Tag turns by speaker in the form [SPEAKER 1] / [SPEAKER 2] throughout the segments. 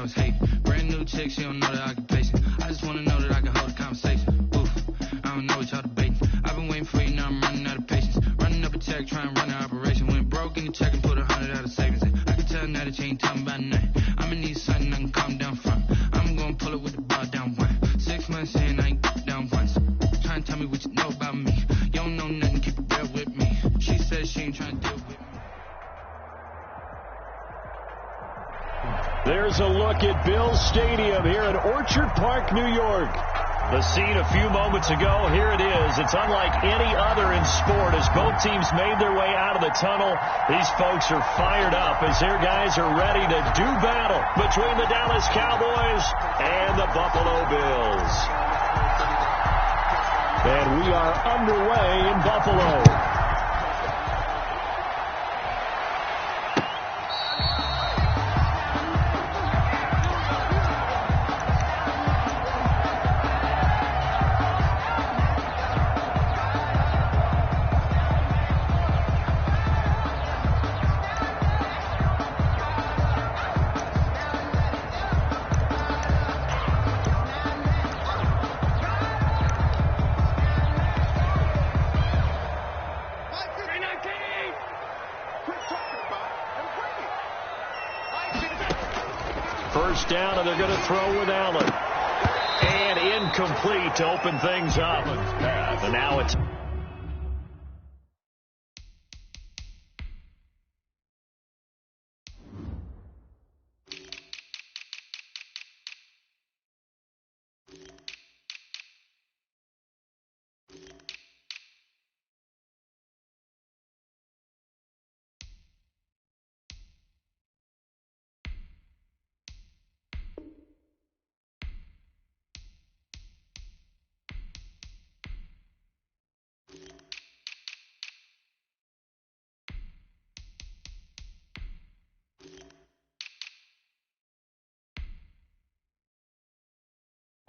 [SPEAKER 1] was hate. Brand new chick, she don't know the occupation. I just wanna know that I can hold a conversation. Oof, I don't know what y'all debating. I've been waiting for you, now I'm running out of patience. Running up a check, trying to run an operation. Went broke in the check and put 100 out of savings in. I can tell now that you ain't talking about nothing. I'ma need something I can calm down from. I'm gonna pull it with the bar down one. 6 months in, I ain't down once. Trying to tell me what you know about me. You don't know nothing, keep it real with me. She says she ain't trying to deal with me.
[SPEAKER 2] There's a look at Bills Stadium here in Orchard Park, New York. The scene a few moments ago, here it is. It's unlike any other in sport as both teams made their way out of the tunnel. These folks are fired up as their guys are ready to do battle between the Dallas Cowboys and the Buffalo Bills. And we are underway in Buffalo. First down, and they're going to throw with Allen. And incomplete to open things up. And now it's...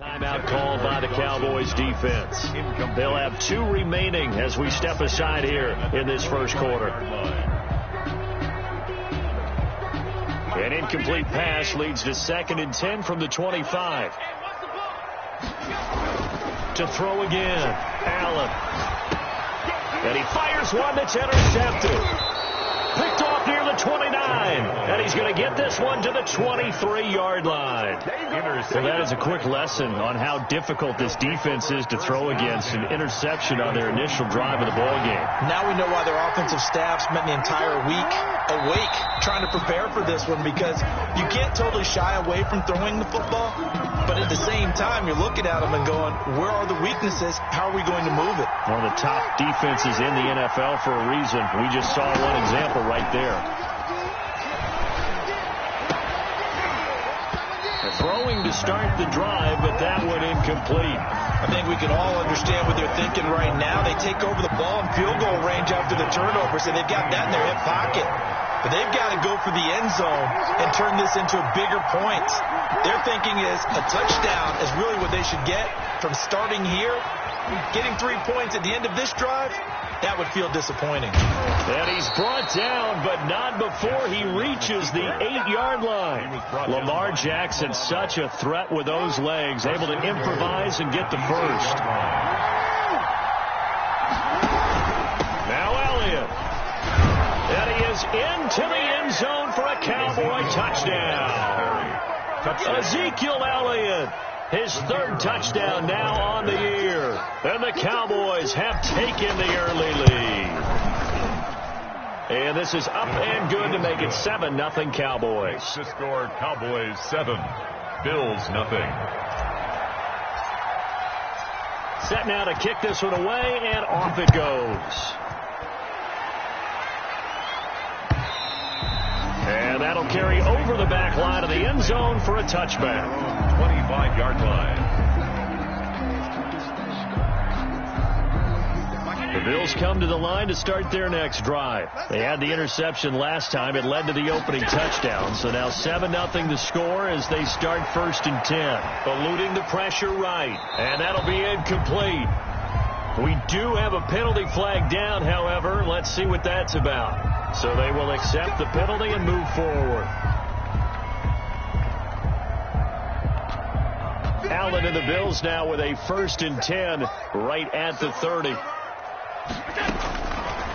[SPEAKER 2] Timeout called by the Cowboys defense. They'll have 2 remaining as we step aside here in this first quarter. An incomplete pass leads to 2nd and 10 from the 25. To throw again, Allen. And he fires one that's intercepted. Picked off near the 29. And he's going to get this one to the 23-yard line. So that is a quick lesson on how difficult this defense is to throw against. An interception on their initial drive of the ballgame.
[SPEAKER 3] Now we know why their offensive staff spent the entire week awake trying to prepare for this one, because you can't totally shy away from throwing the football, but at the same time you're looking at them and going, where are the weaknesses? How are we going to move it?
[SPEAKER 2] One of the top defenses in the NFL for a reason. We just saw one example right there. Throwing to start the drive, but that one incomplete.
[SPEAKER 3] I think we can all understand what they're thinking right now. They take over the ball in field goal range after the turnover, so they've got that in their hip pocket. But they've got to go for the end zone and turn this into a bigger point. Their thinking is a touchdown is really what they should get from starting here. Getting 3 points at the end of this drive, that would feel disappointing.
[SPEAKER 2] And he's brought down, but not before he reaches the 8-yard line. Lamar Jackson, such a threat with those legs, able to improvise and get the first. Now Elliott. And he is into the end zone for a Cowboy touchdown. Ezekiel Elliott. His 3rd touchdown now on the year. And the Cowboys have taken the early lead. And this is up and good to make it 7-0 Cowboys.
[SPEAKER 4] The score, Cowboys 7, Bills 0.
[SPEAKER 2] Set now to kick this one away, and off it goes. And that'll carry over the back line of the end zone for a touchback.
[SPEAKER 4] 25-yard line.
[SPEAKER 2] The Bills come to the line to start their next drive. They had the interception last time. It led to the opening touchdown. So now 7-0 the score as they start 1st and 10. Eluding the pressure right. And that'll be incomplete. We do have a penalty flag down, however. Let's see what that's about. So they will accept the penalty and move forward. Allen and the Bills now with a 1st and 10 right at the 30.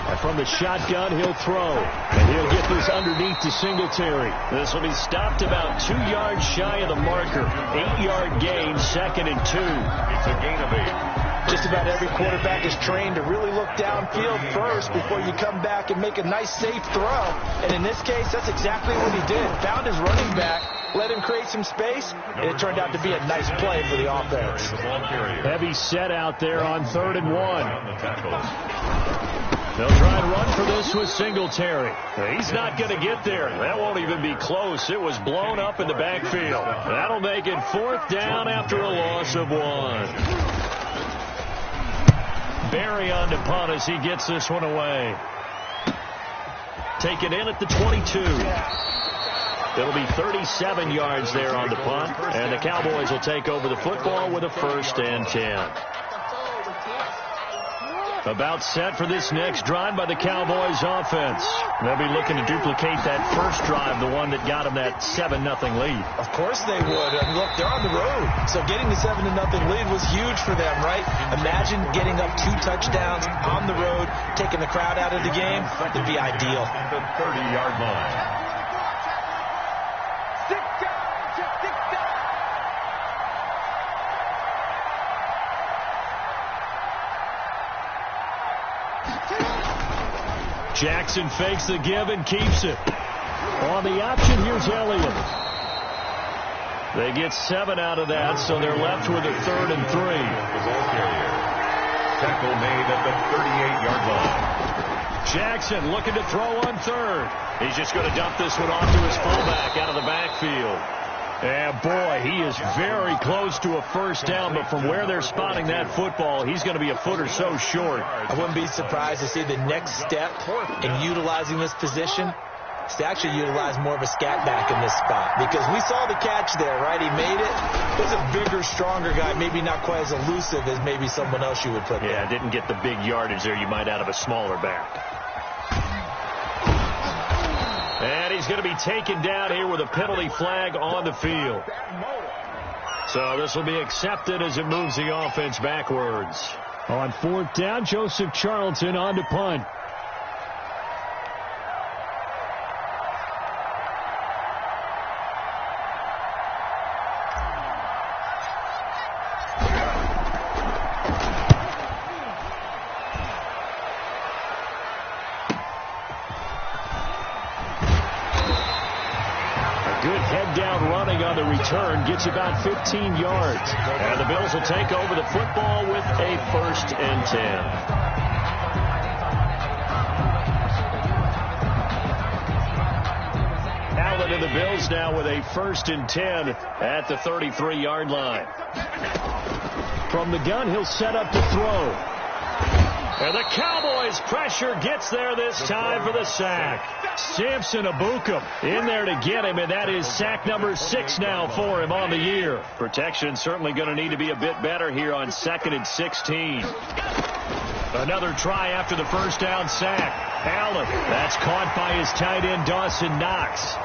[SPEAKER 2] And from the shotgun, he'll throw. And he'll get this underneath to Singletary. This will be stopped about 2 yards shy of the marker. 8-yard gain, 2nd and 2.
[SPEAKER 4] It's a gain of 8.
[SPEAKER 3] Just about every quarterback is trained to really look downfield first before you come back and make a nice, safe throw. And in this case, that's exactly what he did. Found his running back, let him create some space, and it turned out to be a nice play for the offense.
[SPEAKER 2] Heavy set out there on 3rd and 1. They'll try and run for this with Singletary. He's not going to get there. That won't even be close. It was blown up in the backfield. That'll make it 4th down after a loss of 1. Barry on to punt as he gets this one away. Taken in at the 22. It'll be 37 yards there on the punt, and the Cowboys will take over the football with a 1st and 10. About set for this next drive by the Cowboys offense. They'll be looking to duplicate that first drive, the one that got them that 7-0 lead.
[SPEAKER 3] Of course they would. And look, they're on the road. So getting the 7-0 lead was huge for them, right? Imagine getting up 2 touchdowns on the road, taking the crowd out of the game. It'd be ideal.
[SPEAKER 4] The 30-yard line.
[SPEAKER 2] Jackson fakes the give and keeps it. On the option, here's Elliott. They get 7 out of that, so they're left with a 3rd and 3.
[SPEAKER 4] The ball carrier. Tackle made at the 38-yard line.
[SPEAKER 2] Jackson looking to throw on 3rd. He's just going to dump this one off to his fullback out of the backfield. And boy, he is very close to a 1st down, but from where they're spotting that football, he's going to be a foot or so short.
[SPEAKER 3] I wouldn't be surprised to see the next step in utilizing this position is to actually utilize more of a scat back in this spot, because we saw the catch there, right? He made it. He's a bigger, stronger guy, maybe not quite as elusive as maybe someone else you would put there.
[SPEAKER 2] Yeah, didn't get the big yardage there you might out of a smaller back. And he's going to be taken down here with a penalty flag on the field. So this will be accepted as it moves the offense backwards. On 4th down, Joseph Charlton on to punt. Return gets about 15 yards. And the Bills will take over the football with a 1st and 10. Allen and the Bills now with a 1st and 10 at the 33-yard line. From the gun, he'll set up to throw. And the Cowboys pressure gets there this time for the sack. Samson Ebukam in there to get him, and that is sack number 6 now for him on the year. Protection certainly going to need to be a bit better here on 2nd and 16. Another try after the 1st down sack. Allen, that's caught by his tight end Dawson Knox.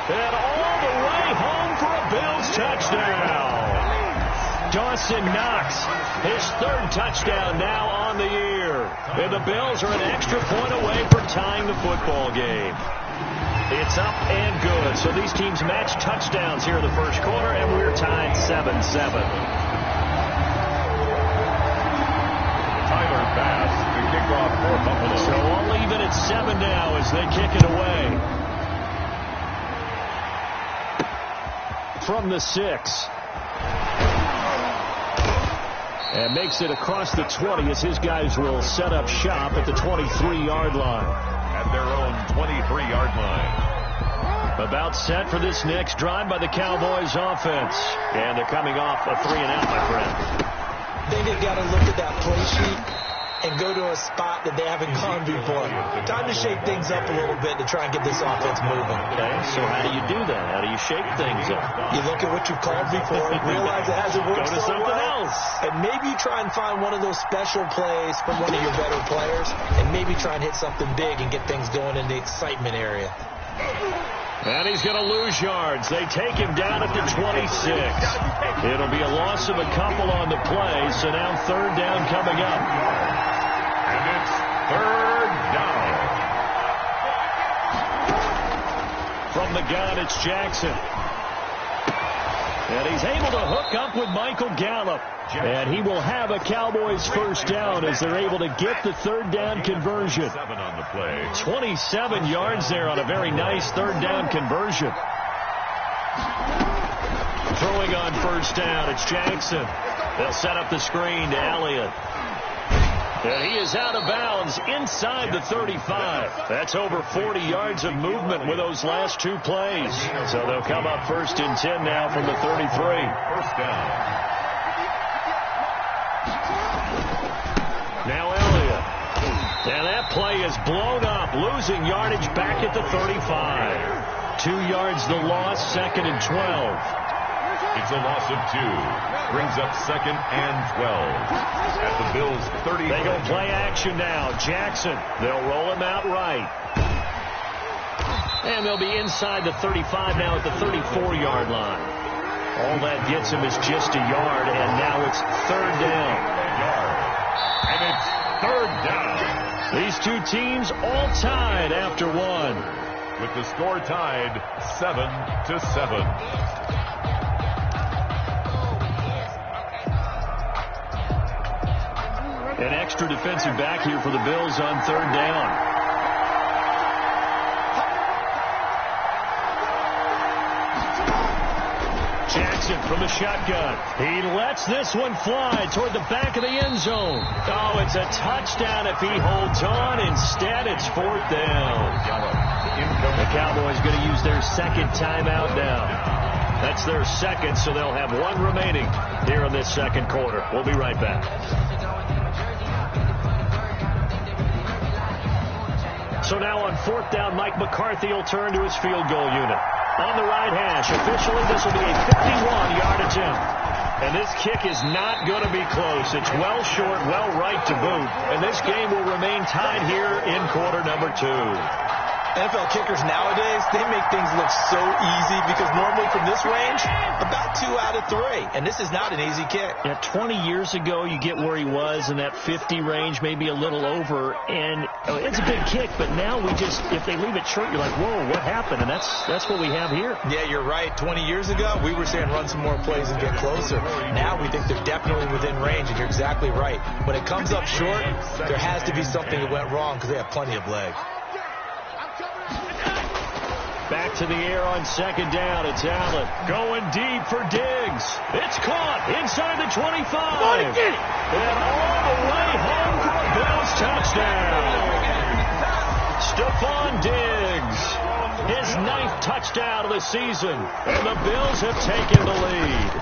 [SPEAKER 2] And all the way home for a Bills touchdown. Dawson Knox, his 3rd touchdown now on the year. And the Bills are an extra point away from tying the football game. It's up and good. So these teams match touchdowns here in the 1st quarter, and we're tied 7-7.
[SPEAKER 4] Tyler Bass to kick off for Buffalo.
[SPEAKER 2] So all even at 7 now as they kick it away. From the 6. And makes it across the 20 as his guys will set up shop at the 23-yard line.
[SPEAKER 4] At their own 23-yard line.
[SPEAKER 2] About set for this next drive by the Cowboys offense. And they're coming off a 3-and-out, my friend.
[SPEAKER 3] I think they've got to look at that play sheet and go to a spot that they haven't gone before. Time to shake things up a little bit to try and get this offense moving.
[SPEAKER 2] Okay, so how do you do that? How do you shake things up?
[SPEAKER 3] You look at what you've called before, realize it hasn't worked
[SPEAKER 2] Go to
[SPEAKER 3] so
[SPEAKER 2] something
[SPEAKER 3] well,
[SPEAKER 2] else.
[SPEAKER 3] and maybe try and find one of those special plays from one of your better players, and maybe try and hit something big and get things going in the excitement area.
[SPEAKER 2] And he's going to lose yards. They take him down at the 26. It'll be a loss of a couple on the play, so now third down coming up.
[SPEAKER 4] And it's third down.
[SPEAKER 2] From the gun, it's Jackson. And he's able to hook up with Michael Gallup. And he will have a Cowboys first down as they're able to get the third down conversion.
[SPEAKER 4] 7 on the play.
[SPEAKER 2] 27 yards there on a very nice third down conversion. Throwing on first down, it's Jackson. They'll set up the screen to Elliott. And he is out of bounds inside the 35. That's over 40 yards of movement with those last two plays. So they'll come up first and 10 now from the 33.
[SPEAKER 4] First down.
[SPEAKER 2] Now Elliott. And that play is blown up, losing yardage back at the 35. 2 yards the loss, second and 12.
[SPEAKER 4] It's a loss of 2. Brings up second and 12. At the Bills' 30.
[SPEAKER 2] They go play action now. Jackson. They'll roll him out right. And they'll be inside the 35 now at the 34-yard line. All that gets him is just a yard, and now it's third down.
[SPEAKER 4] And it's third down.
[SPEAKER 2] These two teams all tied after one.
[SPEAKER 4] With the score tied 7-7.
[SPEAKER 2] An extra defensive back here for the Bills on third down. Jackson from the shotgun. He lets this one fly toward the back of the end zone. Oh, it's a touchdown if he holds on. Instead, it's fourth down. The Cowboys going to use their second timeout now. That's their second, so they'll have one remaining here in this second quarter. We'll be right back. So now on fourth down, Mike McCarthy will turn to his field goal unit. On the right hash, officially this will be a 51-yard attempt. And this kick is not going to be close. It's well short, well right to boot. And this game will remain tied here in quarter number 2.
[SPEAKER 3] NFL kickers nowadays, they make things look so easy because normally from this range, about 2 out of 3. And this is not an easy kick.
[SPEAKER 2] Yeah, 20 years ago, you get where he was in that 50 range, maybe a little over. And it's a big kick, but now we just, if they leave it short, you're like, whoa, what happened? And that's what we have here.
[SPEAKER 3] Yeah, you're right. 20 years ago, we were saying run some more plays and get closer. Now we think they're definitely within range, and you're exactly right. When it comes up short, there has to be something that went wrong because they have plenty of leg.
[SPEAKER 2] Back to the air on second down. It's Allen going deep for Diggs. It's caught inside the 25. And all the way home for a Bills touchdown. Stephon Diggs, his 9th touchdown of the season. And the Bills have taken the lead.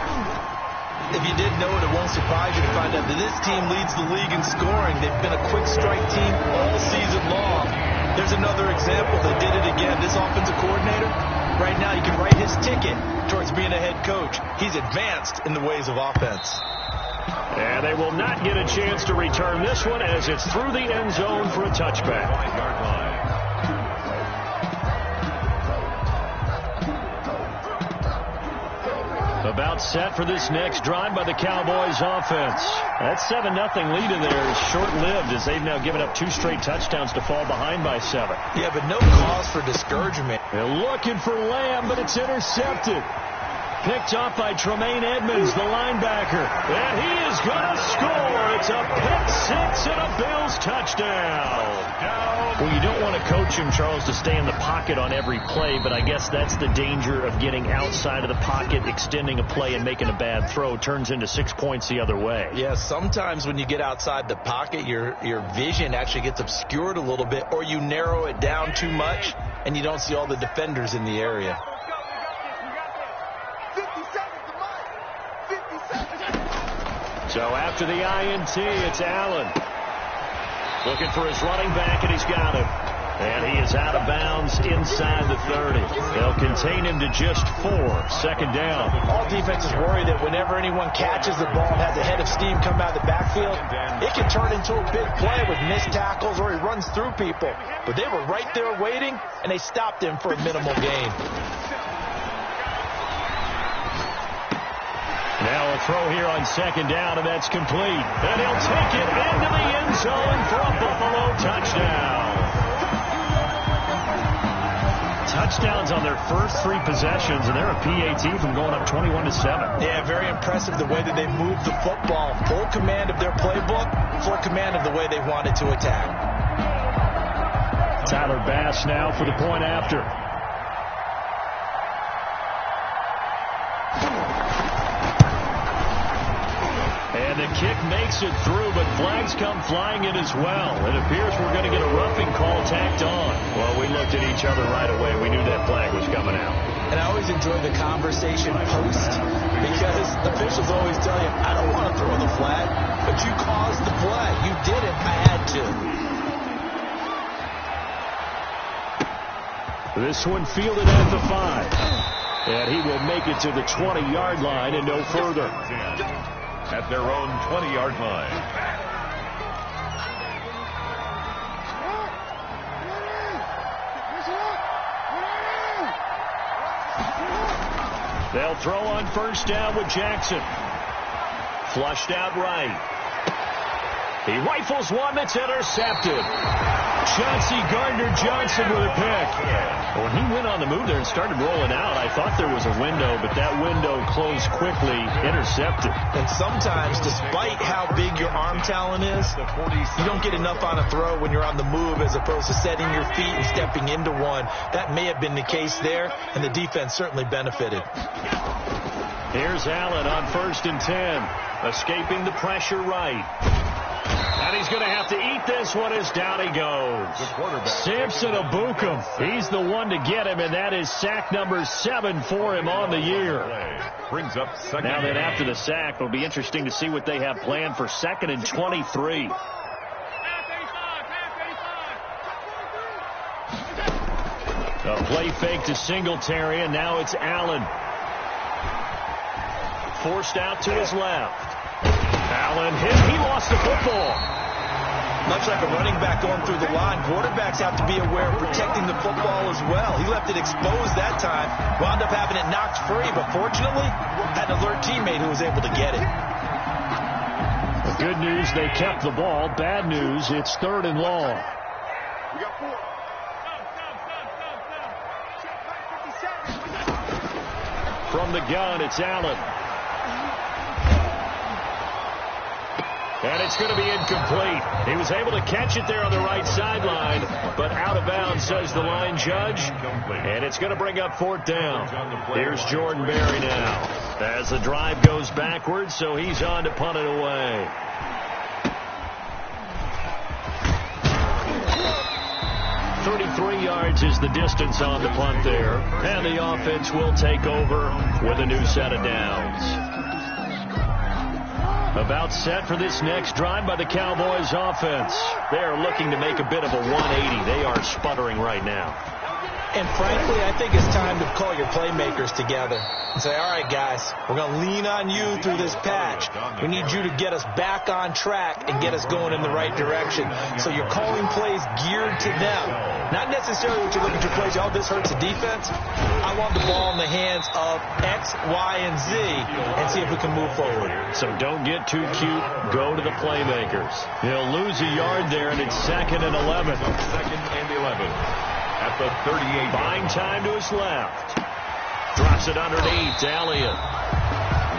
[SPEAKER 3] If you didn't know it, it won't surprise you to find out that this team leads the league in scoring. They've been a quick strike team all season long. There's another example. They did it again. This offensive coordinator, right now, you can write his ticket towards being a head coach. He's advanced in the ways of offense.
[SPEAKER 2] And they will not get a chance to return this one as it's through the end zone for a touchback.
[SPEAKER 4] 5-yard line.
[SPEAKER 2] About set for this next drive by the Cowboys offense. That 7-0 lead in there is short-lived as they've now given up 2 straight touchdowns to fall behind by 7.
[SPEAKER 3] Yeah, but no cause for discouragement.
[SPEAKER 2] They're looking for Lamb, but it's intercepted. Picked off by Tremaine Edmonds, the linebacker. And he is going to score. It's a pick 6 and a Bills touchdown. Well, you don't want to coach him, Charles, to stay in the pocket on every play, but I guess that's the danger of getting outside of the pocket, extending a play, and making a bad throw. Turns into 6 points the other way.
[SPEAKER 3] Yeah, sometimes when you get outside the pocket, your vision actually gets obscured a little bit, or you narrow it down too much, and you don't see all the defenders in the area.
[SPEAKER 2] So after the INT, it's Allen. Looking for his running back, and he's got him. And he is out of bounds inside the 30. They'll contain him to just 4. Second down.
[SPEAKER 3] All defenses worry that whenever anyone catches the ball and has a head of steam come out of the backfield, it can turn into a big play with missed tackles or he runs through people. But they were right there waiting, and they stopped him for a minimal gain.
[SPEAKER 2] Now a throw here on second down, and that's complete. And he'll take it into the end zone for a Buffalo touchdown. Touchdowns on their first 3 possessions, and they're a PAT from going up 21-7.
[SPEAKER 3] Yeah, very impressive the way that they moved the football. Full command of their playbook, full command of the way they wanted to attack.
[SPEAKER 2] Tyler Bass now for the point after. And the kick makes it through, but flags come flying in as well. It appears we're going to get a roughing call tacked on. Well, we looked at each other right away. We knew that flag was coming out.
[SPEAKER 3] And I always enjoy the conversation post because officials always tell you, I don't want to throw the flag, but you caused the play. You did it. I had to.
[SPEAKER 2] This one fielded at the 5. And he will make it to the 20-yard line and no further.
[SPEAKER 4] At their own 20-yard line.
[SPEAKER 2] They'll throw on first down with Jackson. Flushed out right. He rifles one that's intercepted. Chauncey Gardner-Johnson with a pick. When he went on the move there and started rolling out, I thought there was a window, but that window closed quickly, intercepted.
[SPEAKER 3] And sometimes, despite how big your arm talent is, you don't get enough on a throw when you're on the move as opposed to setting your feet and stepping into one. That may have been the case there, and the defense certainly benefited.
[SPEAKER 2] Here's Allen on 1st and 10, escaping the pressure right. And he's going to have to eat this one as down he goes. Samson Ebukam, he's the one to get him, and that is sack number 7 for him on the year.
[SPEAKER 4] Brings up second.
[SPEAKER 2] Now then, after the sack, it'll be interesting to see what they have planned for 2nd and 23. A play fake to Singletary, and now it's Allen. Forced out to his left. Allen hit. He lost the football.
[SPEAKER 3] Much like a running back going through the line, quarterbacks have to be aware of protecting the football as well. He left it exposed that time, wound up having it knocked free, but fortunately, had an alert teammate who was able to get it.
[SPEAKER 2] The good news, they kept the ball. Bad news, it's 3rd and long. From the gun, it's Allen. And it's going to be incomplete. He was able to catch it there on the right sideline, but out of bounds, says the line judge. And it's going to bring up 4th down. Here's Jordan Berry now. As the drive goes backwards, so he's on to punt it away. .33 yards is the distance on the punt there. And the offense will take over with a new set of downs. About set for this next drive by the Cowboys offense. They are looking to make a bit of a 180. They are sputtering right now.
[SPEAKER 3] And frankly, I think it's time to call your playmakers together and say, all right, guys, we're going to lean on you through this patch. We need you to get us back on track and get us going in the right direction. So you're calling plays geared to them. Not necessarily what you're looking to play. Oh, this hurts the defense. I want the ball in the hands of X, Y, and Z and see if we can move forward.
[SPEAKER 2] So don't get too cute. Go to the playmakers. He'll lose a yard there, and it's 2nd and 11.
[SPEAKER 4] 2nd and 11. At the 38.
[SPEAKER 2] Buying time to his left. Drops it underneath. Elliott.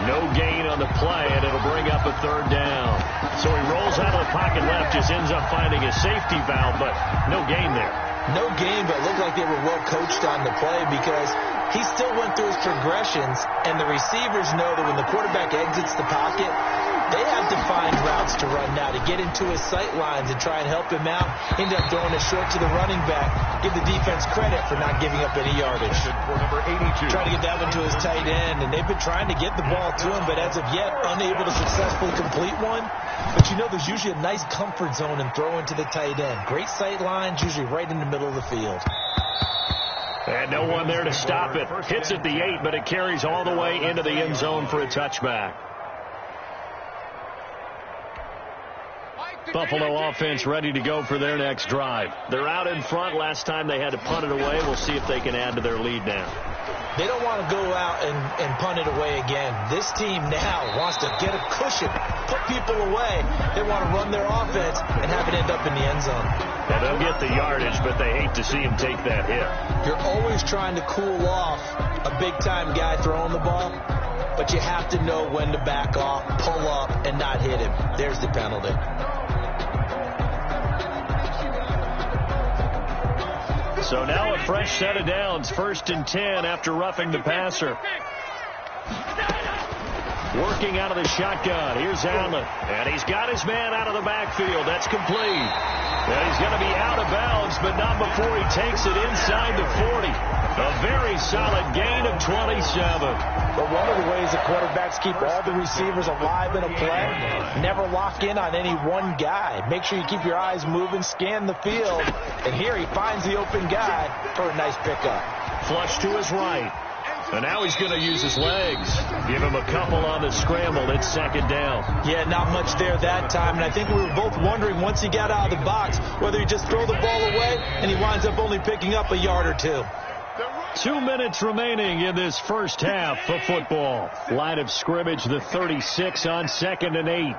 [SPEAKER 2] No gain on the play, and it'll bring up a 3rd down. So he rolls out of the pocket left, just ends up finding a safety valve, but no gain there.
[SPEAKER 3] No gain, but it looked like they were well coached on the play because he still went through his progressions, and the receivers know that when the quarterback exits the pocket, They have defined routes to run now to get into his sight lines and try and help him out. End up throwing it short to the running back. Give the defense credit for not giving up any yardage.
[SPEAKER 4] For number 82.
[SPEAKER 3] Trying to get that one to his tight end, and they've been trying to get the ball to him, but as of yet, unable to successfully complete one. But you know, there's usually a nice comfort zone in throwing to the tight end. Great sight lines, usually right in the middle of the field.
[SPEAKER 2] And no one there to stop it. Hits at the 8, but it carries all the way into the end zone for a touchback. Buffalo offense ready to go for their next drive. They're out in front. Last time they had to punt it away. We'll see if they can add to their lead now.
[SPEAKER 3] They don't want to go out and punt it away again. This team now wants to get a cushion, put people away. They want to run their offense and have it end up in the end zone.
[SPEAKER 2] Yeah, they'll get the yardage, but they hate to see him take that hit.
[SPEAKER 3] You're always trying to cool off a big-time guy throwing the ball, but you have to know when to back off, pull up, and not hit him. There's the penalty.
[SPEAKER 2] So now a fresh set of downs, 1st and 10 after roughing the passer. Working out of the shotgun. Here's Allen. And he's got his man out of the backfield. That's complete. And he's going to be out of bounds, but not before he takes it inside the 40. A very solid gain of 27.
[SPEAKER 3] But one of the ways the quarterbacks keep all the receivers alive in a play, never lock in on any one guy. Make sure you keep your eyes moving, scan the field. And here he finds the open guy for a nice pickup.
[SPEAKER 2] Flush to his right. And now he's going to use his legs. Give him a couple on the scramble. It's 2nd down.
[SPEAKER 3] Yeah, not much there that time. And I think we were both wondering once he got out of the box whether he just throw the ball away and he winds up only picking up a yard or two.
[SPEAKER 2] 2 minutes remaining in this first half of football. Line of scrimmage, the 36 on 2nd and 8.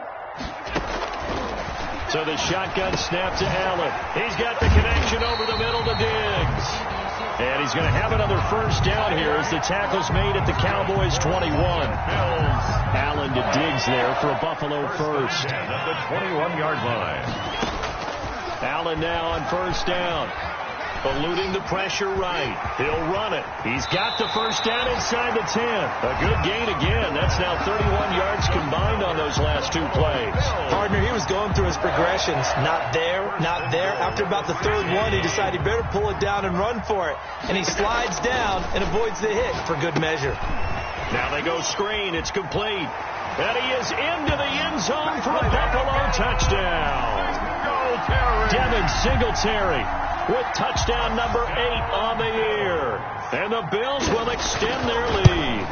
[SPEAKER 2] So the shotgun snap to Allen. He's got the connection over the middle to Diggs. And he's going to have another first down here as the tackle's made at the Cowboys' 21. Allen to Diggs there for a Buffalo first.
[SPEAKER 4] At the 21-yard line.
[SPEAKER 2] Allen now on first down. Eluding the pressure right. He'll run it. He's got the first down inside the 10. A good gain again. That's now 31 yards combined on those last 2 plays.
[SPEAKER 3] Partner, he was going through his progressions. Not there, not there. After about the 3rd one, he decided he better pull it down and run for it. And he slides down and avoids the hit for good measure.
[SPEAKER 2] Now they go screen. It's complete. And he is into the end zone for a Buffalo touchdown. Devin Singletary with touchdown number 8 on the year. And the Bills will extend their lead.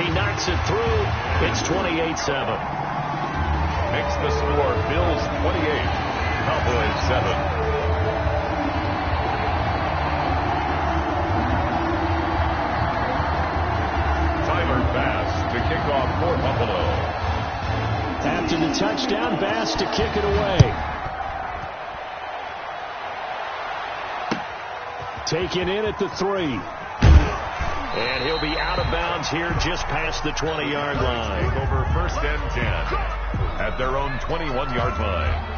[SPEAKER 2] He knocks it through. It's 28-7.
[SPEAKER 4] Makes the score Bills 28, Cowboys 7. Tyler Bass to kick off for Buffalo.
[SPEAKER 2] After the touchdown, Bass to kick it away. Taken in at the 3. And he'll be out of bounds here just past the 20-yard line.
[SPEAKER 4] Over 1st and 10 at their own 21-yard line.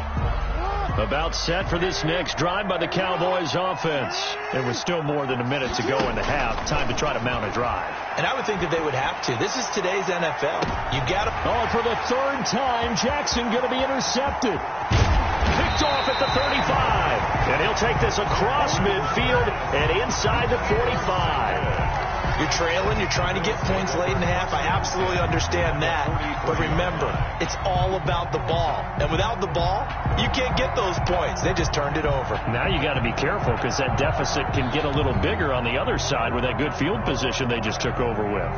[SPEAKER 2] About set for this next drive by the Cowboys offense. There was still more than a minute to go in the half. Time to try to mount a drive.
[SPEAKER 3] And I would think that they would have to. This is today's NFL. You got to.
[SPEAKER 2] Oh, for the 3rd time, Jackson going to be intercepted. Picked off at the 35. And he'll take this across midfield and inside the 45.
[SPEAKER 3] You're trailing. You're trying to get points late in the half. I absolutely understand that. But remember, it's all about the ball. And without the ball, you can't get those points. They just turned it over.
[SPEAKER 2] Now you got to be careful because that deficit can get a little bigger on the other side with that good field position they just took over with.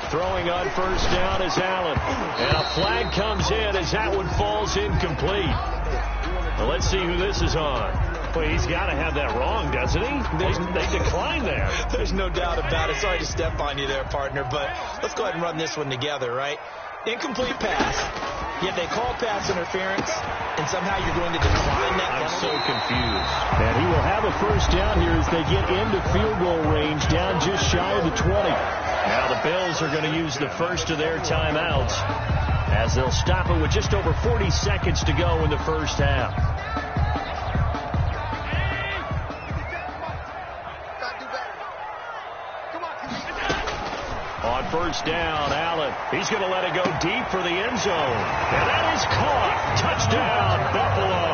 [SPEAKER 2] Throwing on first down is Allen. And a flag comes in as that one falls incomplete. Well, let's see who this is on. Well, he's got to have that wrong, doesn't he? They declined there.
[SPEAKER 3] There's no doubt about it. Sorry to step on you there, partner, but let's go ahead and run this one together, right? Incomplete pass. Yet they call pass interference, and somehow you're going to decline that.
[SPEAKER 2] I'm so confused. And he will have a first down here as they get into field goal range, down just shy of the 20. Now the Bills are going to use the first of their timeouts as they'll stop it with just over 40 seconds to go in the first half. first down. Allen, he's going to let it go deep for the end zone. And that is caught. Touchdown, Buffalo.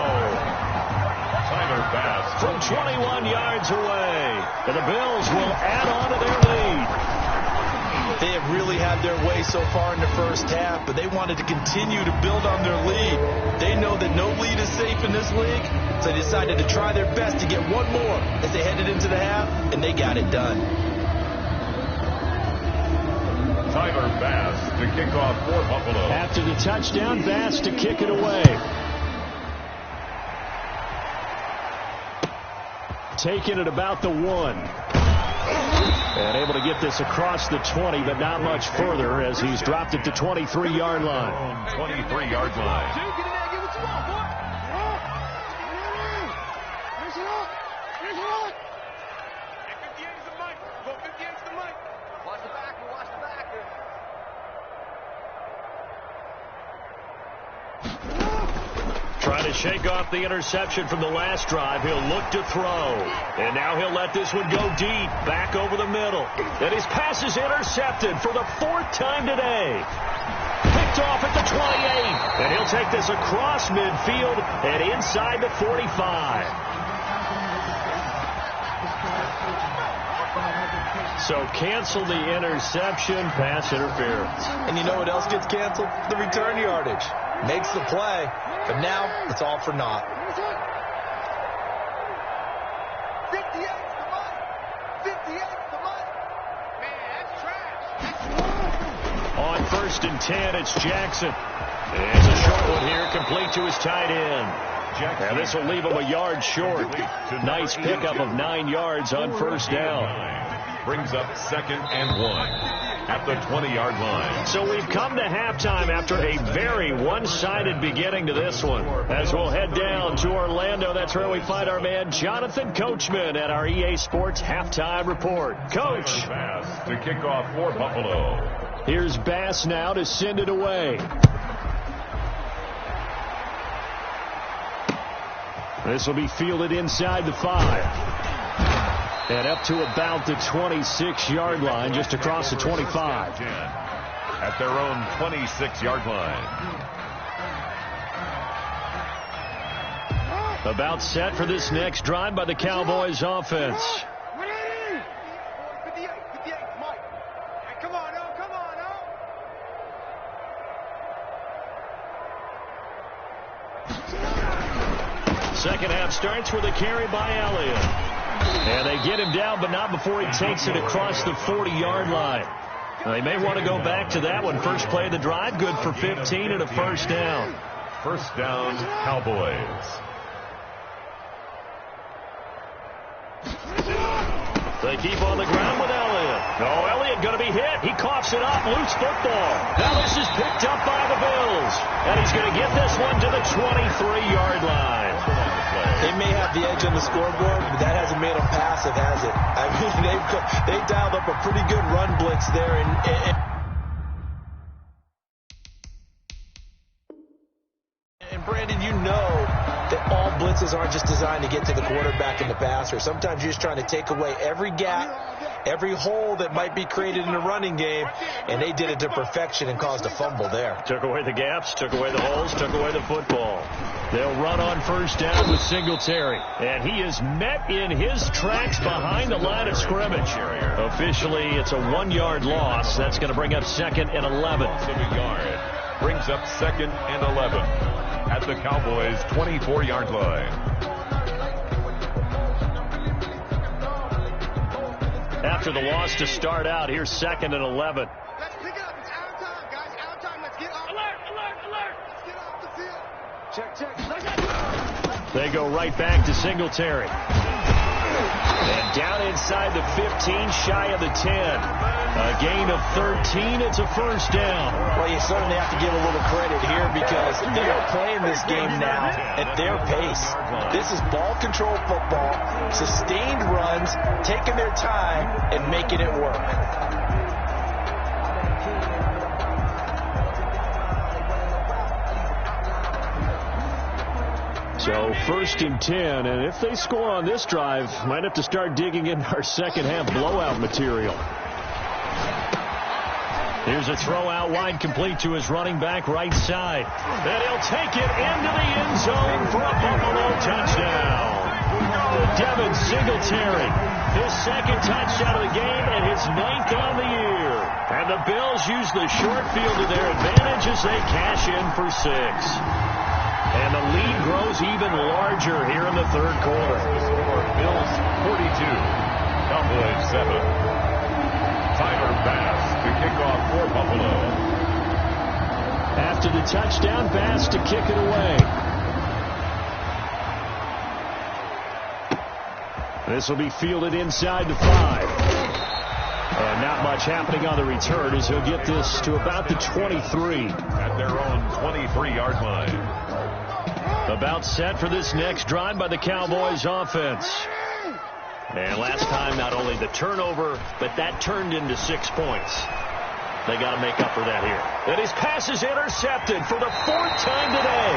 [SPEAKER 4] Tyler Bass
[SPEAKER 2] From 21 yards away. And the Bills will add on to their lead.
[SPEAKER 3] They have really had their way so far in the first half, but they wanted to continue to build on their lead. They know that no lead is safe in this league, so they decided to try their best to get one more as they headed into the half, and they got it done.
[SPEAKER 4] Tyler Bass to kick off for Buffalo.
[SPEAKER 2] After the touchdown, Bass to kick it away. Taking it about the 1. And able to get this across the 20, but not much further as he's dropped it to 23-yard line.
[SPEAKER 4] 23-yard line.
[SPEAKER 2] Trying to shake off the interception from the last drive. He'll look to throw. And now he'll let this one go deep, back over the middle. And his pass is intercepted for the 4th time today. Picked off at the 28. And he'll take this across midfield and inside the 45. So cancel the interception, pass interference.
[SPEAKER 3] And you know what else gets canceled? The return yardage. Makes the play, but now it's all for naught.
[SPEAKER 5] 58's the money. 58's the money. Man, that's trash.
[SPEAKER 2] On 1st and 10, it's Jackson. It's a short one here, complete to his tight end. And this will leave him a yard short. Nice pickup of 9 yards on 1st down.
[SPEAKER 4] Brings up 2nd and 1 at the 20-yard line.
[SPEAKER 2] So we've come to halftime after a very one-sided beginning to this one. As we'll head down to Orlando, that's where we find our man Jonathan Coachman at our EA Sports Halftime Report. Coach.
[SPEAKER 4] Bass to kick off for Buffalo.
[SPEAKER 2] Here's Bass now to send it away. This will be fielded inside the 5. And up to about the 26-yard line, just across the 25.
[SPEAKER 4] At their own 26-yard line.
[SPEAKER 2] About set for this next drive by the Cowboys offense.
[SPEAKER 5] 58, Mike. Hey, come on, oh, come on, oh.
[SPEAKER 2] Second half starts with a carry by Elliott. And they get him down, but not before he takes it across the 40-yard line. They may want to go back to that one. First play of the drive, good for 15 and a first down.
[SPEAKER 4] First down, Cowboys.
[SPEAKER 2] They keep on the ground with Elliott. Oh, Elliott going to be hit. He coughs it up. Loose football. Now this is picked up by the Bills. And he's going to get this one to the 23-yard line.
[SPEAKER 3] They may have the edge on the scoreboard, but that hasn't made them passive, has it? I mean, they dialed up a pretty good run blitz there. And Brandon, you know that all blitzes aren't just designed to get to the quarterback and the passer. Sometimes you're just trying to take away every gap, every hole that might be created in the running game, and they did it to perfection and caused a fumble there.
[SPEAKER 2] Took away the gaps, took away the holes, took away the football. They'll run on first down with Singletary. And he is met in his tracks behind the line of scrimmage. Officially, it's a 1-yard loss. That's going to bring up 2nd and 11.
[SPEAKER 4] Brings up 2nd and 11 at the Cowboys' 24-yard line.
[SPEAKER 2] After the loss to start out, here's 2nd and 11.
[SPEAKER 5] Let's pick it up. It's out of time, guys. Out of time. Let's get off. Alert. Let's get off the field. Check.
[SPEAKER 2] They go right back to Singletary. And down inside the 15, shy of the 10. A gain of 13. It's a first down.
[SPEAKER 3] Well, you certainly have to give a little credit here because they are playing this game now at their pace. This is ball control football, sustained runs, taking their time, and making it work.
[SPEAKER 2] So 1st and 10, and if they score on this drive, might have to start digging in our second half blowout material. Here's a throw out wide, complete to his running back right side. And he'll take it into the end zone for a Buffalo touchdown. Devin Singletary, his second touchdown of the game and his 9th on the year. And the Bills use the short field to their advantage as they cash in for 6. And the lead grows even larger here in the third quarter.
[SPEAKER 4] Bills 42, Cowboys 7. Tyler Bass to kick off for Buffalo.
[SPEAKER 2] After the touchdown, Bass to kick it away. This will be fielded inside the 5. And not much happening on the return as he'll get this to about the 23.
[SPEAKER 4] At their own 23-yard line.
[SPEAKER 2] About set for this next drive by the Cowboys offense. And last time, not only the turnover, but that turned into 6 points. They got to make up for that here. And his pass is intercepted for the 4th time today.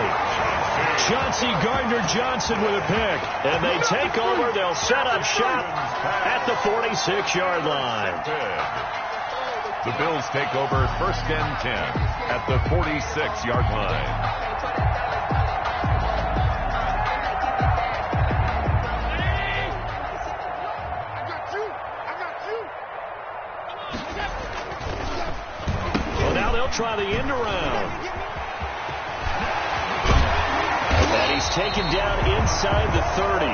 [SPEAKER 2] Chauncey Gardner-Johnson with a pick. And they take over. They'll set up shop at the 46-yard line.
[SPEAKER 4] The Bills take over 1st and 10 at the 46-yard line.
[SPEAKER 2] Try the end around. And he's taken down inside the 30.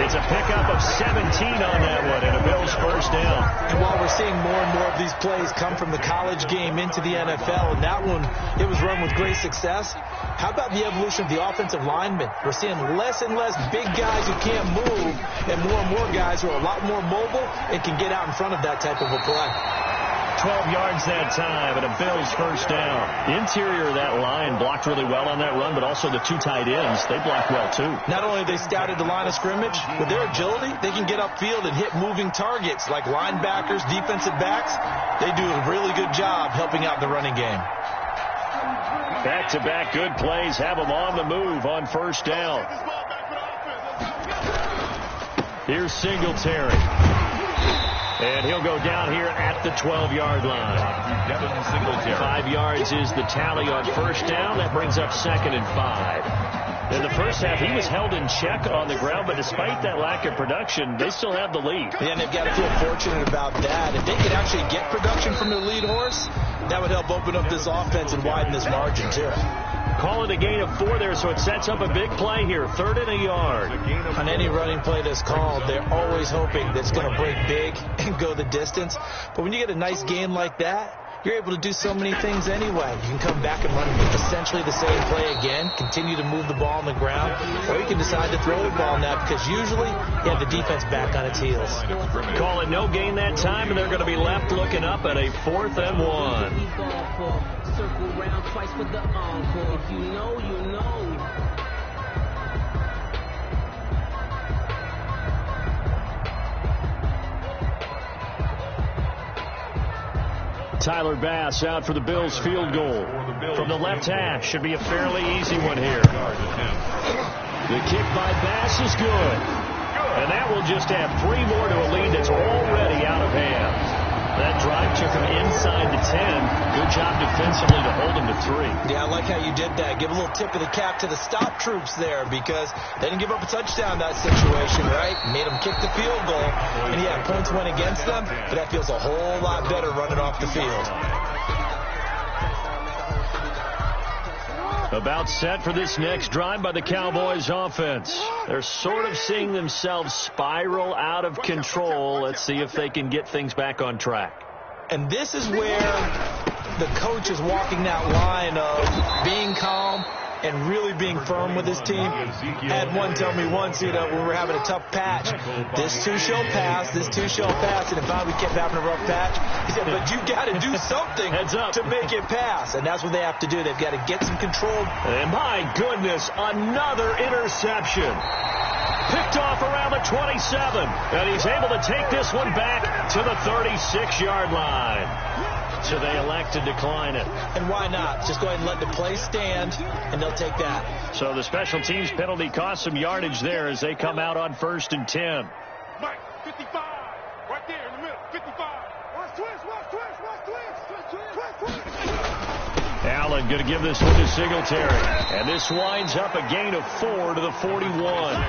[SPEAKER 2] It's a pickup of 17 on that one and a Bills first down.
[SPEAKER 3] And while we're seeing more and more of these plays come from the college game into the NFL, and that one, it was run with great success. How about the evolution of the offensive linemen? We're seeing less and less big guys who can't move and more guys who are a lot more mobile and can get out in front of that type of a play.
[SPEAKER 2] 12 yards that time and a Bills first down. The interior of that line blocked really well on that run, but also the 2 tight ends, they blocked well too.
[SPEAKER 3] Not only have they scouted the line of scrimmage, with their agility, they can get upfield and hit moving targets like linebackers, defensive backs. They do a really good job helping out the running game.
[SPEAKER 2] Back-to-back good plays have them on the move on first down. Here's Singletary. And he'll go down here at the 12-yard line. 5 yards is the tally on first down. That brings up 2nd and 5. In the first half, he was held in check on the ground, but despite that lack of production, they still have the lead.
[SPEAKER 3] Yeah, and they've got to feel fortunate about that. If they could actually get production from their lead horse, that would help open up this offense and widen this margin, too.
[SPEAKER 2] Call it a gain of 4 there, so it sets up a big play here. 3rd and a yard.
[SPEAKER 3] On any running play that's called, they're always hoping that it's going to break big and go the distance. But when you get a nice gain like that, you're able to do so many things anyway. You can come back and run essentially the same play again, continue to move the ball on the ground, or you can decide to throw the ball now because usually you have the defense back on its heels.
[SPEAKER 2] Call it no gain that time, and they're going to be left looking up at a 4th and 1.
[SPEAKER 6] Circle round twice for the encore. If you know, you know.
[SPEAKER 2] Tyler Bass out for the Bills field goal. From the left hash, should be a fairly easy one here. The kick by Bass is good. And that will just add 3 more to a lead that's already out of hand. That drive took him inside the 10. Good job defensively to hold him to 3.
[SPEAKER 3] Yeah, I like how you did that. Give a little tip of the cap to the stop troops there because they didn't give up a touchdown in that situation, right? Made them kick the field goal. And yeah, points went against them, but that feels a whole lot better running off the field.
[SPEAKER 2] About set for this next drive by the Cowboys offense. They're sort of seeing themselves spiral out of control. Let's see if they can get things back on track.
[SPEAKER 3] And this is where the coach is walking that line of being calm and really being firm with his team. I had one tell me once, when we were having a tough patch, this too shall pass, this too shall pass, and if we kept having a rough patch, he said, but you got to do something to make it pass, and that's what they have to do. They've got to get some control.
[SPEAKER 2] And my goodness, another interception. Picked off around the 27, and he's able to take this one back to the 36-yard line. So they elect to decline it.
[SPEAKER 3] And why not? Just go ahead and let the play stand, and they'll take that.
[SPEAKER 2] So the special teams penalty cost some yardage there as they come out on 1st and 10.
[SPEAKER 5] Mike, 55, right there in the middle, 55. Watch twist, watch twist, watch twist, twist, twist.
[SPEAKER 2] Allen going to give this one to Singletary. And this winds up a gain of 4 to the 41.
[SPEAKER 3] Well,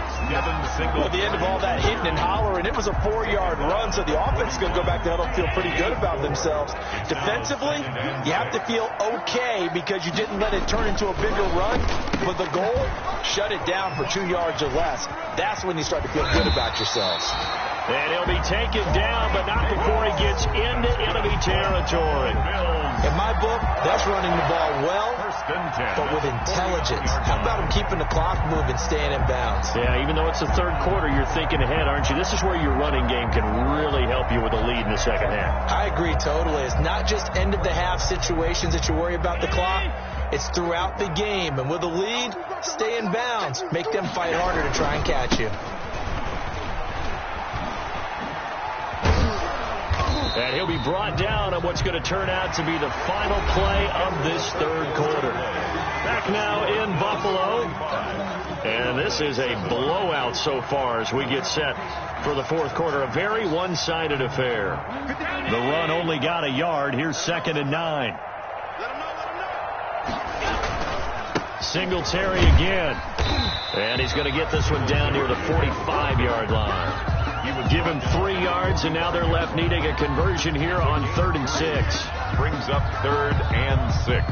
[SPEAKER 3] at the end of all that hitting and hollering, it was a 4-yard run, so the offense is going to go back to huddle and feel pretty good about themselves. Defensively, you have to feel okay because you didn't let it turn into a bigger run. But the goal, shut it down for 2 yards or less. That's when you start to feel good about yourselves.
[SPEAKER 2] And he'll be taken down, but not before he gets into enemy territory.
[SPEAKER 3] In my book, that's running the ball well, but with intelligence. How about him keeping the clock moving, staying in bounds?
[SPEAKER 2] Yeah, even though it's the third quarter, you're thinking ahead, aren't you? This is where your running game can really help you with a lead in the second half.
[SPEAKER 3] I agree totally. It's not just end-of-the-half situations that you worry about the clock. It's throughout the game. And with a lead, stay in bounds. Make them fight harder to try and catch you.
[SPEAKER 2] And he'll be brought down on what's going to turn out to be the final play of this third quarter. Back now in Buffalo. And this is a blowout so far as we get set for the fourth quarter. A very one-sided affair. The run only got a yard. Here's 2nd and 9. Singletary again. And he's going to get this one down near the 45-yard line. You would give him 3 yards, and now they're left needing a conversion here on 3rd and 6.
[SPEAKER 4] Brings up 3rd and 6.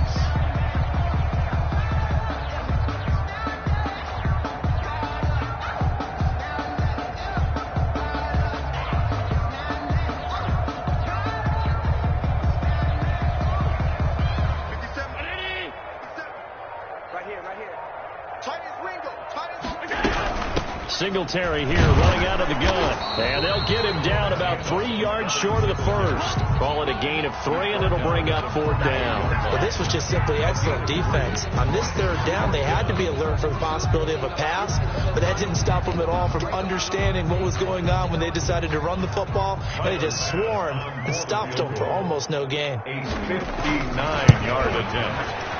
[SPEAKER 2] Singletary here running out of the gun. And they'll get him down about 3 yards short of the first. Call it a gain of 3, and it'll bring up 4th down.
[SPEAKER 3] Well, this was just simply excellent defense. On this 3rd down, they had to be alert for the possibility of a pass, but that didn't stop them at all from understanding what was going on when they decided to run the football. And they just swarmed and stopped them for almost no gain.
[SPEAKER 4] A 59-yard attempt.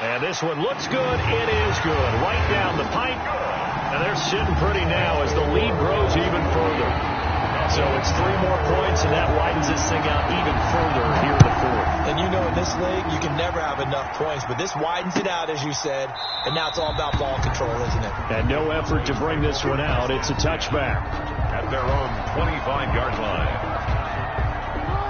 [SPEAKER 2] And this one looks good. It is good. Right down the pipe. And they're sitting pretty now as the lead grows even further. So it's 3 more points, and that widens this thing out even further here in the fourth.
[SPEAKER 3] And you know in this league, you can never have enough points, but this widens it out, as you said, and now it's all about ball control, isn't it?
[SPEAKER 2] And no effort to bring this one out. It's a touchback.
[SPEAKER 4] At their own 25-yard line.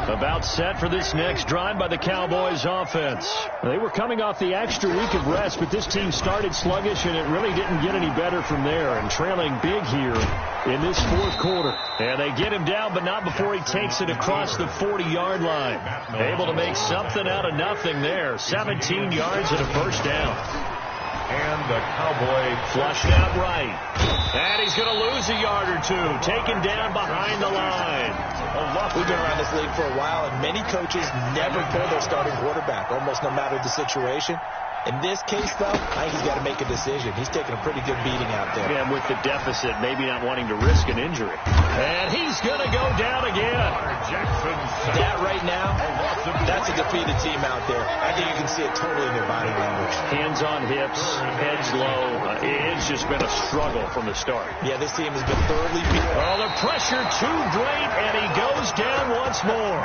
[SPEAKER 2] About set for this next drive by the Cowboys offense. They were coming off the extra week of rest, but this team started sluggish, and it really didn't get any better from there, and trailing big here in this fourth quarter. And they get him down, but not before he takes it across the 40-yard line. Able to make something out of nothing there. 17 yards and a first down.
[SPEAKER 4] And the Cowboy
[SPEAKER 2] flushed out right. And he's going to lose a yard or 2. Taken down behind the line.
[SPEAKER 3] We've been around this league for a while, and many coaches never pull their starting quarterback, almost no matter the situation. In this case, though, I think he's got to make a decision. He's taking a pretty good beating out there.
[SPEAKER 2] Yeah, with the deficit, maybe not wanting to risk an injury. And he's going to go down again.
[SPEAKER 3] That right now, that's a defeated team out there. I think you can see it totally in their body language.
[SPEAKER 2] Hands on hips, heads low. It's just been a struggle from the start.
[SPEAKER 3] Yeah, this team has been thoroughly beat.
[SPEAKER 2] Oh, the pressure too great, and he goes down once more.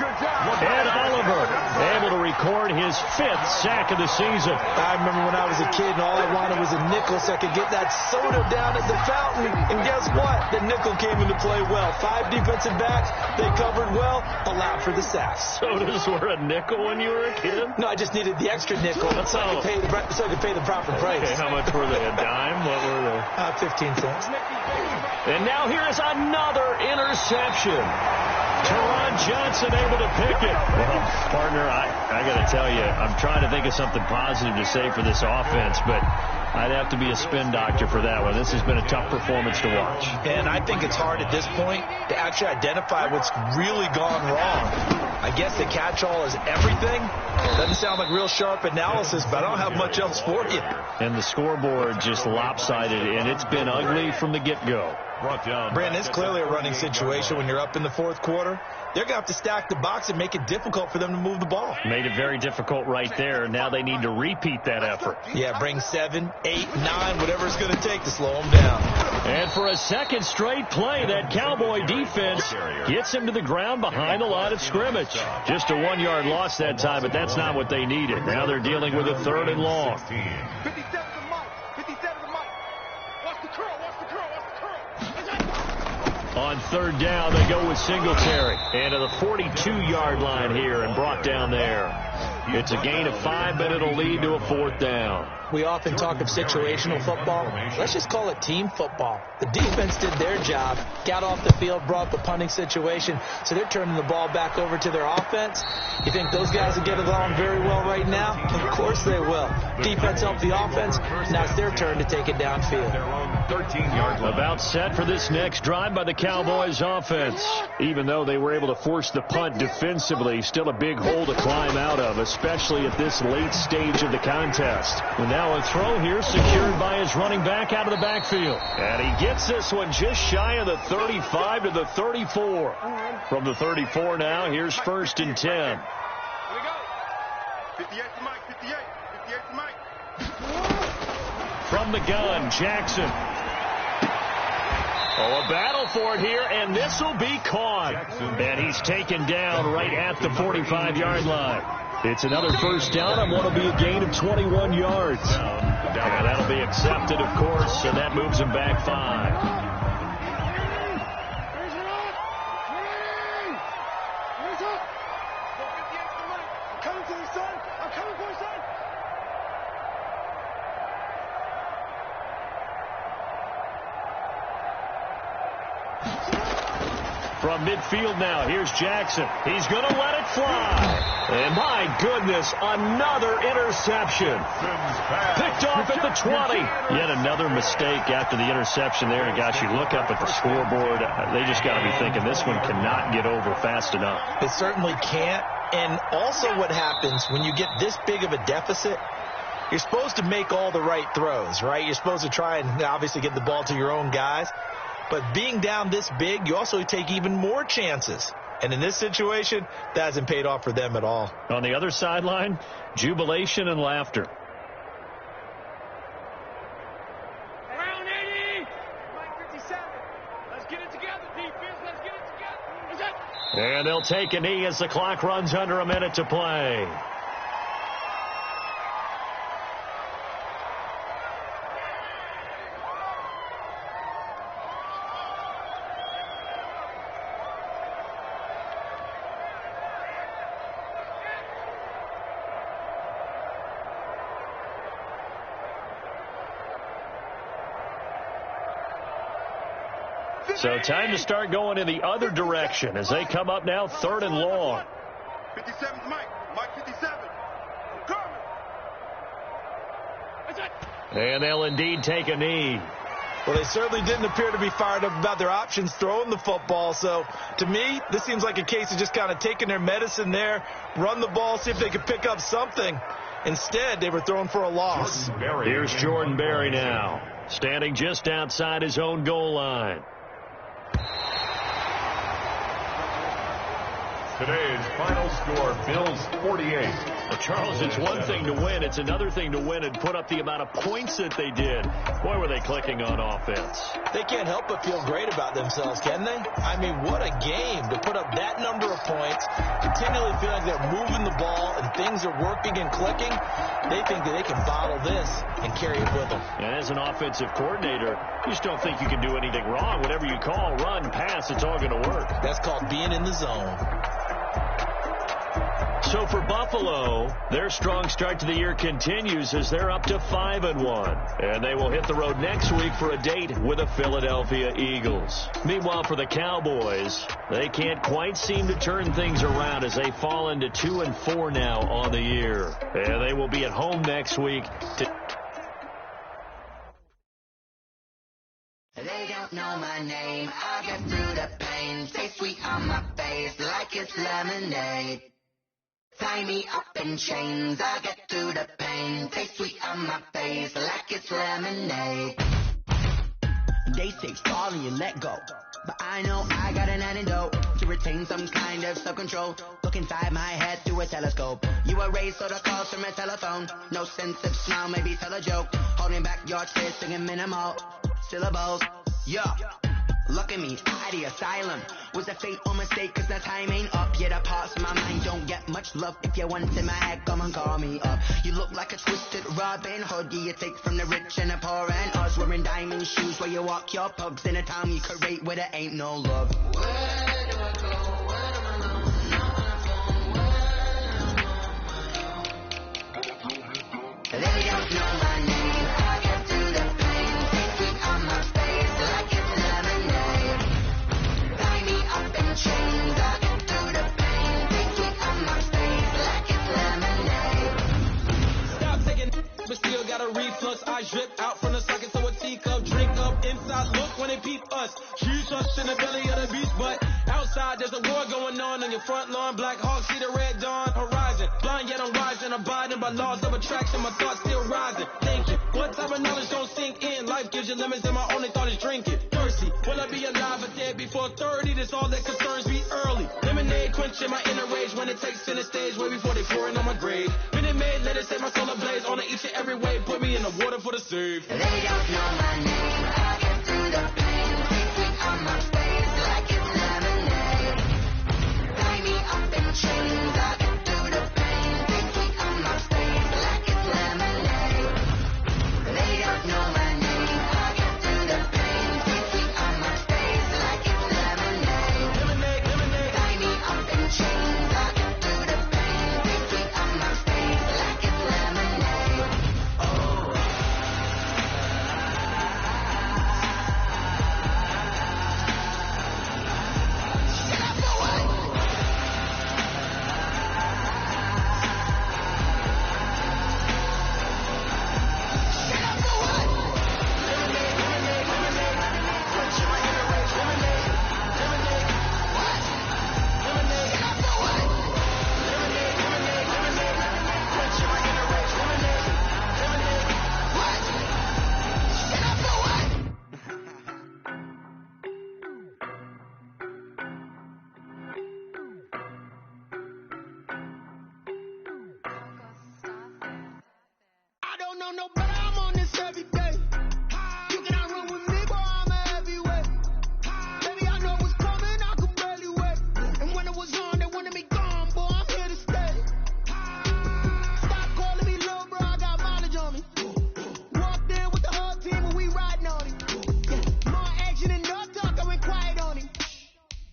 [SPEAKER 2] Ed Oliver able to record his 5th sack of the season.
[SPEAKER 3] I remember when I was a kid and all I wanted was a nickel so I could get that soda down at the fountain. And guess what? The nickel came into play well. 5 defensive backs, they covered well, allowed for the sacks.
[SPEAKER 2] Sodas were a nickel when you were a kid?
[SPEAKER 3] No, I just needed the extra nickel so I could pay the proper price.
[SPEAKER 2] Okay, how much were they? A dime? What were they?
[SPEAKER 3] 15 cents.
[SPEAKER 2] And now here is another interception. Teron Johnson able to pick it. Well, partner, I got to tell you, I'm trying to think of something positive to say for this offense, but I'd have to be a spin doctor for that one. This has been a tough performance to watch.
[SPEAKER 3] And I think it's hard at this point to actually identify what's really gone wrong. I guess the catch-all is everything. Doesn't sound like real sharp analysis, but I don't have much else for you.
[SPEAKER 2] And the scoreboard just lopsided, and it's been ugly from the get-go.
[SPEAKER 4] Brought down.
[SPEAKER 3] Brandon, it's clearly a running situation when you're up in the fourth quarter. They're going to have to stack the box and make it difficult for them to move the ball.
[SPEAKER 2] Made it very difficult right there. Now they need to repeat that effort.
[SPEAKER 3] Yeah, bring 7, 8, 9, whatever it's going to take to slow them down.
[SPEAKER 2] And for a second straight play, that Cowboy defense gets him to the ground behind the line of scrimmage. Just a 1-yard loss that time, but that's not what they needed. Now they're dealing with a 3rd and long.
[SPEAKER 5] 57 to Mike. 57 to Mike. Watch the curl. Watch the curl. Watch the curl.
[SPEAKER 2] On 3rd down, they go with Singletary. And to the 42-yard line here and brought down there. It's a gain of 5, but it'll lead to a 4th down.
[SPEAKER 3] We often talk of situational football. Let's just call it team football. The defense did their job, got off the field, brought the punting situation, so they're turning the ball back over to their offense. You think those guys will get along very well right now? Of course they will. Defense helped the offense. Now it's their turn to take it downfield.
[SPEAKER 4] 13-yard line.
[SPEAKER 2] About set for this next drive by the Cowboys offense. Even though they were able to force the punt defensively, still a big hole to climb out of, especially at this late stage of the contest. And now a throw here secured by his running back out of the backfield. And he gets this one just shy of the 35 to the 34. From the 34 now, here's 1st and 10.
[SPEAKER 5] Here we go. 58 to Mike. 58. 58 to Mike.
[SPEAKER 2] From the gun, Jackson. Oh, a battle for it here, and this will be caught. And he's taken down right at the 45-yard line. It's another 1st down on what will be a gain of 21 yards. And that'll be accepted, of course, and that moves him back 5. From midfield now, here's Jackson. He's going to let it fly. And my goodness, another interception. Picked off at the 20. Yet another mistake after the interception there. And gosh, you look up at the scoreboard, they just got to be thinking this one cannot get over fast enough.
[SPEAKER 3] It certainly can't. And also what happens when you get this big of a deficit, you're supposed to make all the right throws, right? You're supposed to try and obviously get the ball to your own guys. But being down this big, you also take even more chances. And in this situation, that hasn't paid off for them at all.
[SPEAKER 2] On the other sideline, jubilation and laughter.
[SPEAKER 5] Around 80. Mike 57. Let's get it together, defense. Let's get it together.
[SPEAKER 2] And they'll take a knee as the clock runs under a minute to play. So time to start going in the other direction as they come up now 3rd and long.
[SPEAKER 5] 57 to Mike. Mike 57.
[SPEAKER 2] And they'll indeed take a knee.
[SPEAKER 3] Well, they certainly didn't appear to be fired up about their options throwing the football. So, to me, this seems like a case of just kind of taking their medicine there, run the ball, see if they could pick up something. Instead, they were throwing for a loss.
[SPEAKER 2] Here's Jordan Berry now, standing just outside his own goal line.
[SPEAKER 4] Today's final score, Bills 48.
[SPEAKER 2] Well, Charles, it's one thing to win. It's another thing to win and put up the amount of points that they did. Boy, were they clicking on offense.
[SPEAKER 3] They can't help but feel great about themselves, can they? I mean, what a game to put up that number of points, continually feel like they're moving the ball and things are working and clicking. They think that they can bottle this and carry it with them.
[SPEAKER 2] And as an offensive coordinator, you just don't think you can do anything wrong. Whatever you call, run, pass, it's all going to work.
[SPEAKER 3] That's called being in the zone.
[SPEAKER 2] So for Buffalo, their strong start to the year continues as they're up to 5-1. And they will hit the road next week for a date with the Philadelphia Eagles. Meanwhile, for the Cowboys, they can't quite seem to turn things around as they fall into 2-4 now on the year. And they will be at home next week to...
[SPEAKER 7] They don't know my name. I get through the pain. Stay sweet on my face like it's lemonade. Tie me up in chains, I get through the pain. Taste sweet on my face like it's lemonade. They say fall and you let go. But I know I got an antidote to retain some kind of self-control. Look inside my head through a telescope. You erase all the calls from a telephone. No sense of smile, maybe tell a joke. Holding back your tears, singing minimal syllables. Yeah. Look at me, out of the asylum. Was a fate or mistake, cause the time ain't up. Yet the parts of my mind don't get much love. If you want in my head, come and call me up. You look like a twisted Robin Hood. Yeah, you take from the rich and the poor and us. Wearing diamond shoes where you walk your pugs. In a town you create where there ain't no love. Where do I go? Where am I alone? They don't know my name. I get through the pain. Take it on my face like it's lemonade. Tie me up in chains. I get through the pain. Take it on my face like it's lemonade.
[SPEAKER 6] Stop taking, but still got a reflux. I drip out from the socket, so a teacup. Drink up inside, look when they peep us. Huge us in the belly of the beast, but outside there's a war going on your front lawn. Black Hawk see the red dawn horizon. Blind yet I'm rising, abiding by laws of attraction. My thoughts still rising. Thinking, what type of knowledge don't sink in? Life gives you lemons, and my only thought is drinking. Thirsty, will I be alive or dead before 30? That's all that concerns me early. Lemonade quenching my inner rage when it takes center stage way before they pour it on my grave. Minute Maid, let it set my soul ablaze on each and every way. Put me in the water for the save.
[SPEAKER 7] They don't know my name. I get through the pain. Take it on my face like it's lemonade. Tie me up in chains. I get through the pain. Take it on my face like it's lemonade. They don't know my name. I get through the pain. Take it on my face like it's lemonade. Tie me up in chains. I get through the pain. Take it on my face like it's lemonade. Oh.
[SPEAKER 5] I don't know no better, I'm on this every day. You cannot run with me, boy, I'm a heavyweight. Baby, I know what's coming, I could barely wait. And when it was on, they wanted me gone, boy, I'm here to stay. Stop calling me little bro, I got mileage on me. Walked in with the whole team and we riding on him. More action and no talk, I went quiet on him.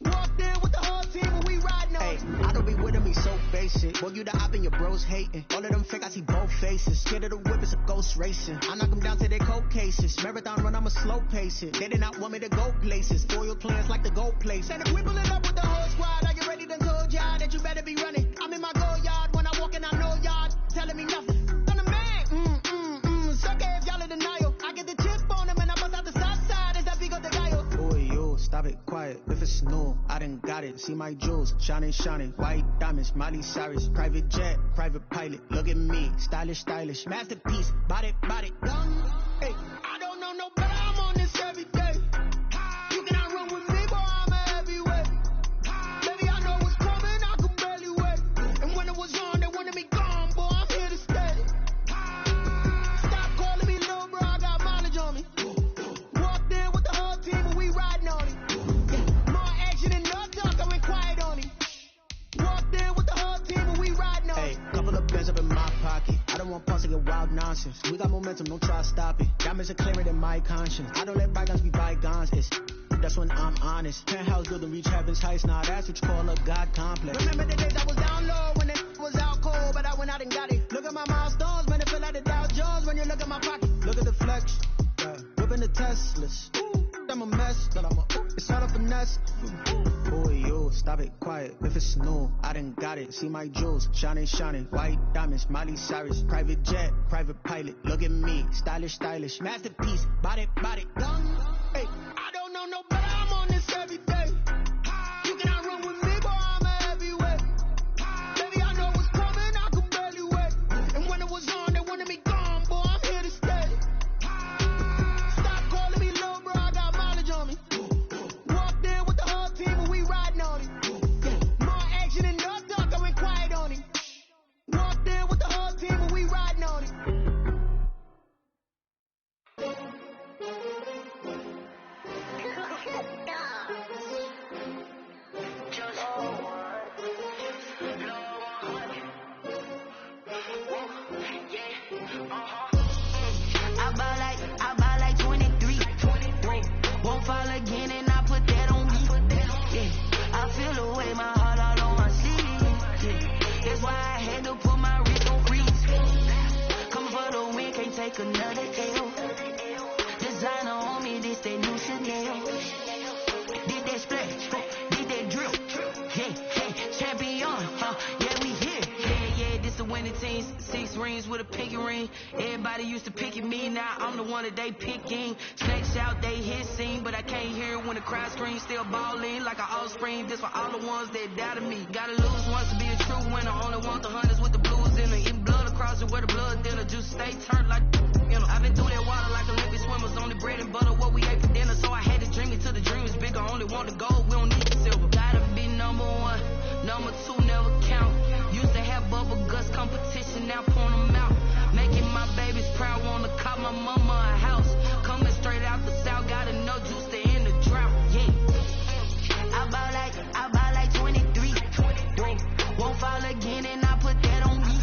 [SPEAKER 5] Walked in with the whole team and we riding on him.
[SPEAKER 8] I don't be with him, he's so basic. Boy, you the op and your bros hating. All of them fake, I see both faces. Scared of the whip, it's a ghost racing. I knock them down to their cold cases. Marathon run, I'ma slow pace it. They did not want me to go places. Foil plans like the gold place.
[SPEAKER 5] And if we pulling up with the whole squad, are you ready to told y'all that you better be running? I'm in my go yard, when I walk in I know y'all telling me nothing. I'm the man, suck if y'all in denial. I get the chip on them and I bust out the south side as that big of the guy.
[SPEAKER 8] Boy, yo, stop it, quiet. If it's new, I done got it. See my jewels, shining, shining. White diamonds, Miley Cyrus. Private jet, private pilot. Look at me, stylish, stylish. Masterpiece, body, gun.
[SPEAKER 5] Hey, I don't know no better, I'm on this every day. You cannot run with me, boy, I'm a heavyweight. Baby, I know what's coming, I could barely wait. And when it was on, they wanted me gone, boy, I'm here to stay. Stop calling me little bro, I got mileage on me. Walked in with the whole team and we riding on him. More action and no talk, I went quiet on him. Walked in with the whole team and we riding on him.
[SPEAKER 8] Hey, couple of bands up in my pocket. I don't want parts to get wild nonsense. We got momentum, don't try to stop it. Diamonds are clearer than my conscience. I don't let bygones be bygones. That's when I'm honest. Penthouse building, reach heaven's heights. Now that's what you call a God complex.
[SPEAKER 5] Remember the days I was down low when it was out cold, but I went out and got it. Look at my milestones, man, it feel like the Dow Jones when you look at my pocket.
[SPEAKER 8] Look at the flex, whipping the Teslas. I'm a mess, it's all a finesse. Boy, yo, stop it, quiet. If it's new, I done got it. See my jewels, shining, shining. White diamonds, Miley Cyrus. Private jet, private pilot. Look at me, stylish, stylish. Masterpiece, body, gun.
[SPEAKER 5] Hey, I don't know no better, I'm on this every day. You cannot run with me, boy, I'm a heavyweight. Baby, I know what's coming, I could barely wait. And when it was on, they wanted me gone, boy, I'm here to stay. Stop calling me little bro, I got
[SPEAKER 9] team. Everybody used to pick at me, now I'm the one that they picking. Snakes out, they hissing, but I can't hear when the crowd screams. Still balling like an offspring. This for all the ones that doubted me. Gotta lose once to be a true winner. Only want the hunters with the blues in it. Eating blood across it where the blood dinner. Juice stay turned like, you know. I've been through that water like Olympic swimmers. Only bread and butter what we ate for dinner. So I had to dream it till the dream is bigger. Only want the gold, we don't need the silver. Gotta be number one, number two never count. Used to have bubble guts competition, now point them out. Making my babies proud, wanna cop my mama a house. Coming straight out the south, gotta know Juice to end the drought, yeah. I buy like 23. Won't fall again and I put that on me,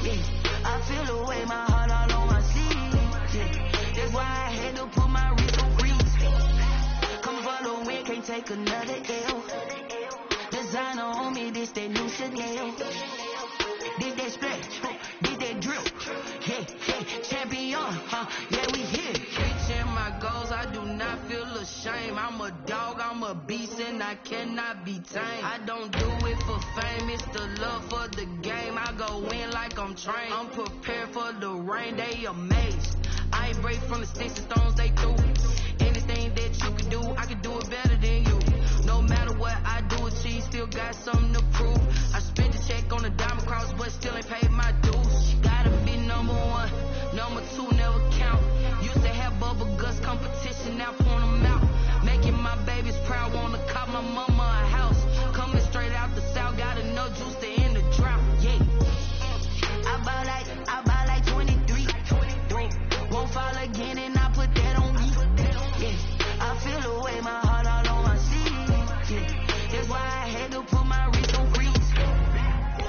[SPEAKER 9] yeah. I feel the way, my heart all on my sleeve, yeah. That's why I had to put my wrist on freeze. Come for the win, can't take another L. Designer on me, this that new Chanel. Did that splash, did that drill, yeah, yeah, champion, yeah, we here. Reaching my goals, I do not feel ashamed. I'm a dog, I'm a beast, and I cannot be tamed. I don't do it for fame, it's the love for the game. I go in like I'm trained. I'm prepared for the rain, they amazed. I ain't break from the sticks and stones they threw. Anything that you can do, I can do it better than you. No matter what I do, achieve, still got something to prove. I spent the check on the diamond cross, but still ain't paid my dues. Gotta be number one, number two never count. Used to have bubble guts competition, now point them out. Making my babies proud, wanna cop my mama a house. Coming straight out the south, gotta know Juice to end the drought, yeah. I buy like 23. Won't fall again and I put that on me, yeah. I feel the way, my heart all on my sleeve, yeah. That's why I had to put my wrist on freeze.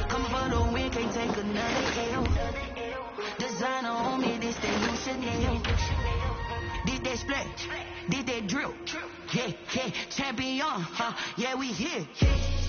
[SPEAKER 9] Coming for the win, can't take another L. Designer on me, this that new Chanel. Did that splash, did that drill, yeah, yeah, champion, yeah, we here, yeah.